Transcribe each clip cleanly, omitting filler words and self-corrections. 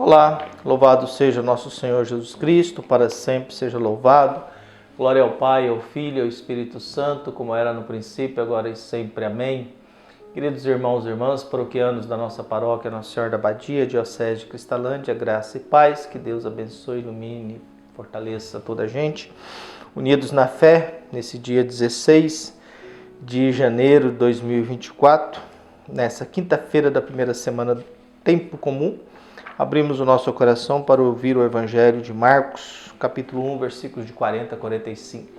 Olá, louvado seja nosso Senhor Jesus Cristo, para sempre seja louvado. Glória ao Pai, ao Filho e ao Espírito Santo, como era no princípio, agora e sempre. Amém. Queridos irmãos e irmãs, paroquianos da nossa paróquia Nossa Senhora da Abadia, Diocese de Cristalândia, graça e paz, que Deus abençoe, ilumine, fortaleça toda a gente. Unidos na fé, nesse dia 16 de janeiro de 2024, nessa quinta-feira da primeira semana do Tempo Comum, abrimos o nosso coração para ouvir o Evangelho de Marcos, capítulo 1, versículos de 40 a 45.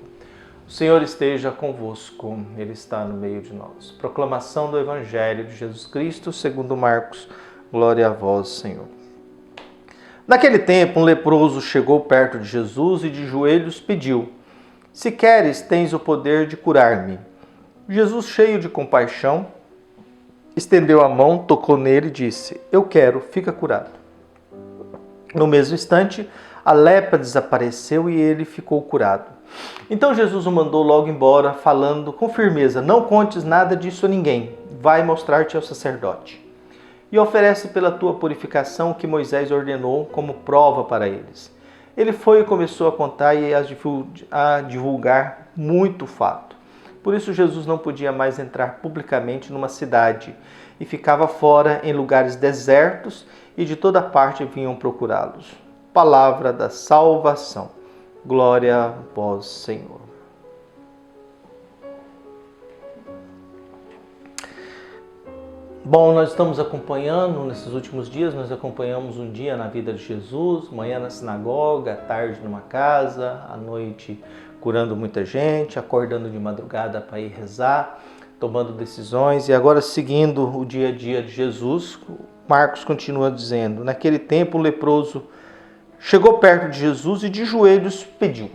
O Senhor esteja convosco, Ele está no meio de nós. Proclamação do Evangelho de Jesus Cristo, segundo Marcos. Glória a vós, Senhor. Naquele tempo, um leproso chegou perto de Jesus e de joelhos pediu: Se queres, tens o poder de curar-me. Jesus, cheio de compaixão, estendeu a mão, tocou nele e disse: Eu quero, fica curado. No mesmo instante, a lepra desapareceu e ele ficou curado. Então Jesus o mandou logo embora, falando com firmeza: Não contes nada disso a ninguém. Vai mostrar-te ao sacerdote. E oferece pela tua purificação o que Moisés ordenou como prova para eles. Ele foi e começou a contar e a divulgar muito fato. Por isso Jesus não podia mais entrar publicamente numa cidade e ficava fora em lugares desertos e de toda parte vinham procurá-los. Palavra da salvação. Glória a vós, Senhor. Bom, nós estamos acompanhando, nesses últimos dias, nós acompanhamos um dia na vida de Jesus, manhã na sinagoga, à tarde numa casa, à noite curando muita gente, acordando de madrugada para ir rezar, tomando decisões e agora seguindo o dia a dia de Jesus. Marcos continua dizendo: Naquele tempo o leproso chegou perto de Jesus e de joelhos pediu.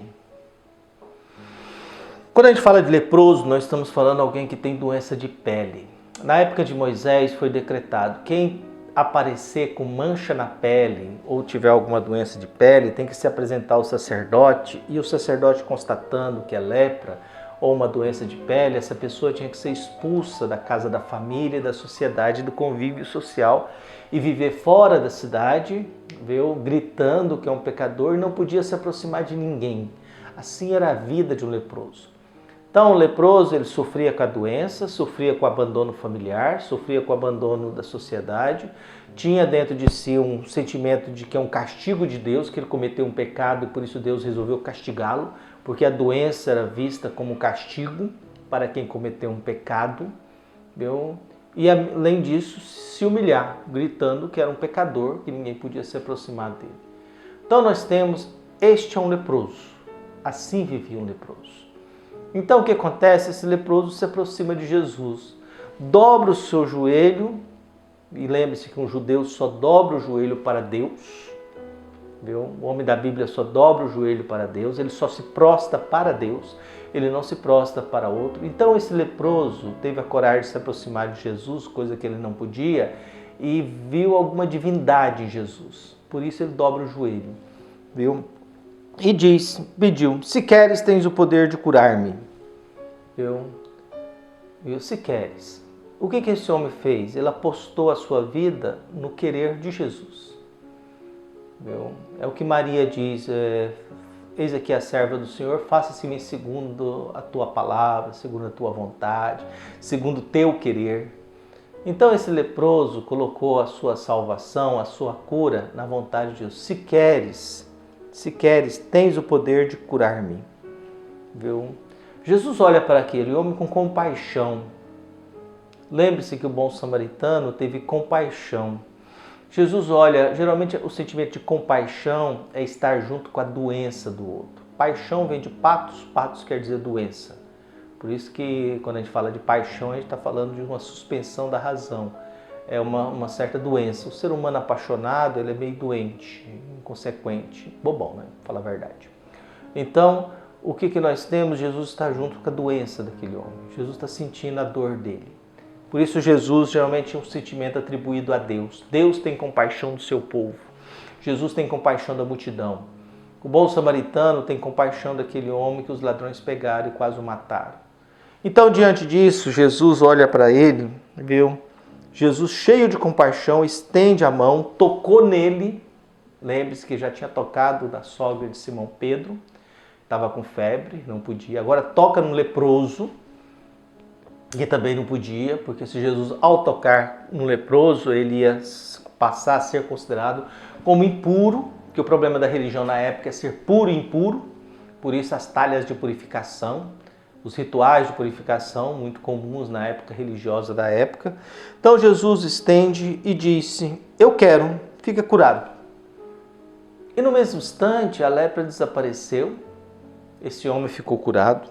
Quando a gente fala de leproso, nós estamos falando de alguém que tem doença de pele. Na época de Moisés foi decretado: quem aparecer com mancha na pele ou tiver alguma doença de pele tem que se apresentar ao sacerdote, e o sacerdote, constatando que é lepra ou uma doença de pele, essa pessoa tinha que ser expulsa da casa da família, da sociedade, do convívio social e viver fora da cidade, viu? Gritando que é um pecador, e não podia se aproximar de ninguém. Assim era a vida de um leproso. Então, o leproso, ele sofria com a doença, sofria com o abandono familiar, sofria com o abandono da sociedade, tinha dentro de si um sentimento de que é um castigo de Deus, que ele cometeu um pecado e por isso Deus resolveu castigá-lo, porque a doença era vista como castigo para quem cometeu um pecado, viu? E além disso, se humilhar, gritando que era um pecador, que ninguém podia se aproximar dele. Então nós temos, este é um leproso, assim vivia um leproso. Então o que acontece? Esse leproso se aproxima de Jesus, dobra o seu joelho, e lembre-se que um judeu só dobra o joelho para Deus, viu? O homem da Bíblia só dobra o joelho para Deus, ele só se prostra para Deus, ele não se prostra para outro. Então esse leproso teve a coragem de se aproximar de Jesus, coisa que ele não podia, e viu alguma divindade em Jesus, por isso ele dobra o joelho, viu? E pediu: Se queres, tens o poder de curar-me. Viu? Se queres. O que esse homem fez? Ele apostou a sua vida no querer de Jesus. Viu? É o que Maria diz: Eis aqui a serva do Senhor, faça-se-me segundo a tua palavra, segundo a tua vontade, segundo o teu querer. Então esse leproso colocou a sua salvação, a sua cura na vontade de Deus. Se queres, tens o poder de curar-me. Viu? Jesus olha para aquele homem com compaixão. Lembre-se que o bom samaritano teve compaixão. Jesus olha, geralmente o sentimento de compaixão é estar junto com a doença do outro. Paixão vem de patos, patos quer dizer doença. Por isso que quando a gente fala de paixão, a gente está falando de uma suspensão da razão. É uma certa doença. O ser humano apaixonado, ele é meio doente, inconsequente, bobão, né? Pra falar a verdade. Então, o que nós temos? Jesus está junto com a doença daquele homem. Jesus está sentindo a dor dele. Por isso Jesus geralmente é um sentimento atribuído a Deus. Deus tem compaixão do seu povo. Jesus tem compaixão da multidão. O bom samaritano tem compaixão daquele homem que os ladrões pegaram e quase o mataram. Então, diante disso, Jesus olha para ele, viu? Jesus, cheio de compaixão, estende a mão, tocou nele, Lembre-se que já tinha tocado na sogra de Simão Pedro, estava com febre, não podia. Agora toca no leproso, que também não podia, porque se Jesus, ao tocar no leproso, ele ia passar a ser considerado como impuro, que o problema da religião na época é ser puro e impuro, por isso as talhas de purificação, os rituais de purificação, muito comuns na época religiosa da época. Então Jesus estende e disse: eu quero, fica curado. E no mesmo instante a lepra desapareceu, esse homem ficou curado.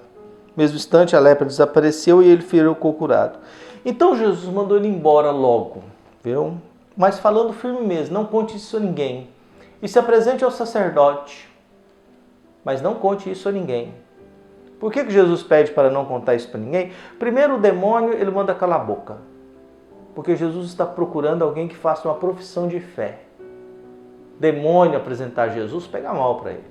No mesmo instante a lepra desapareceu e ele ficou curado. Então Jesus mandou ele embora logo, viu? Mas falando firme mesmo, não conte isso a ninguém. E se apresente ao sacerdote, mas não conte isso a ninguém. Por que Jesus pede para não contar isso para ninguém? Primeiro, o demônio, ele manda calar a boca. Porque Jesus está procurando alguém que faça uma profissão de fé. Demônio apresentar Jesus, pega mal para ele.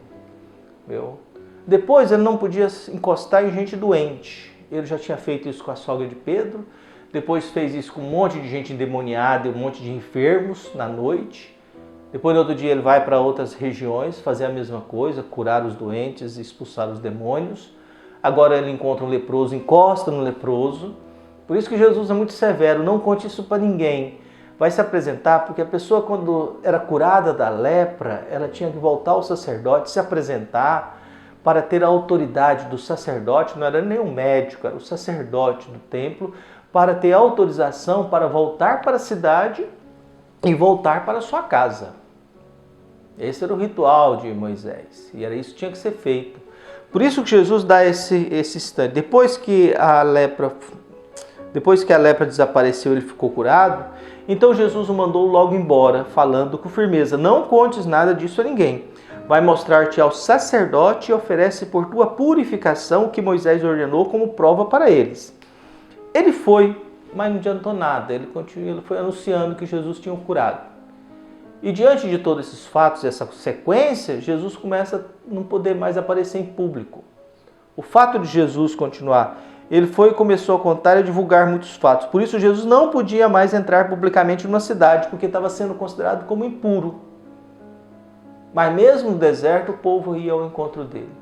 Viu? Depois, ele não podia encostar em gente doente. Ele já tinha feito isso com a sogra de Pedro. Depois fez isso com um monte de gente endemoniada e um monte de enfermos na noite. Depois, no outro dia, ele vai para outras regiões fazer a mesma coisa, curar os doentes e expulsar os demônios. Agora ele encontra um leproso, encosta no leproso. Por isso que Jesus é muito severo, não conte isso para ninguém. Vai se apresentar, porque a pessoa, quando era curada da lepra, ela tinha que voltar ao sacerdote, se apresentar para ter a autoridade do sacerdote, não era nem um médico, era o sacerdote do templo, para ter autorização para voltar para a cidade e voltar para a sua casa. Esse era o ritual de Moisés, e era isso que tinha que ser feito. Por isso que Jesus dá esse instante. Depois que a lepra desapareceu, ele ficou curado. Então Jesus o mandou logo embora, falando com firmeza: não contes nada disso a ninguém. Vai mostrar-te ao sacerdote e oferece por tua purificação o que Moisés ordenou como prova para eles. Ele foi, mas não adiantou nada. Ele foi anunciando que Jesus tinha o curado. E diante de todos esses fatos, essa sequência, Jesus começa a não poder mais aparecer em público. O fato de Jesus continuar, ele foi e começou a contar e a divulgar muitos fatos. Por isso Jesus não podia mais entrar publicamente numa cidade, porque estava sendo considerado como impuro. Mas mesmo no deserto, o povo ia ao encontro dele.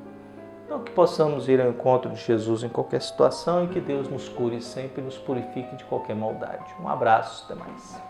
Então que possamos ir ao encontro de Jesus em qualquer situação e que Deus nos cure sempre e nos purifique de qualquer maldade. Um abraço, até mais.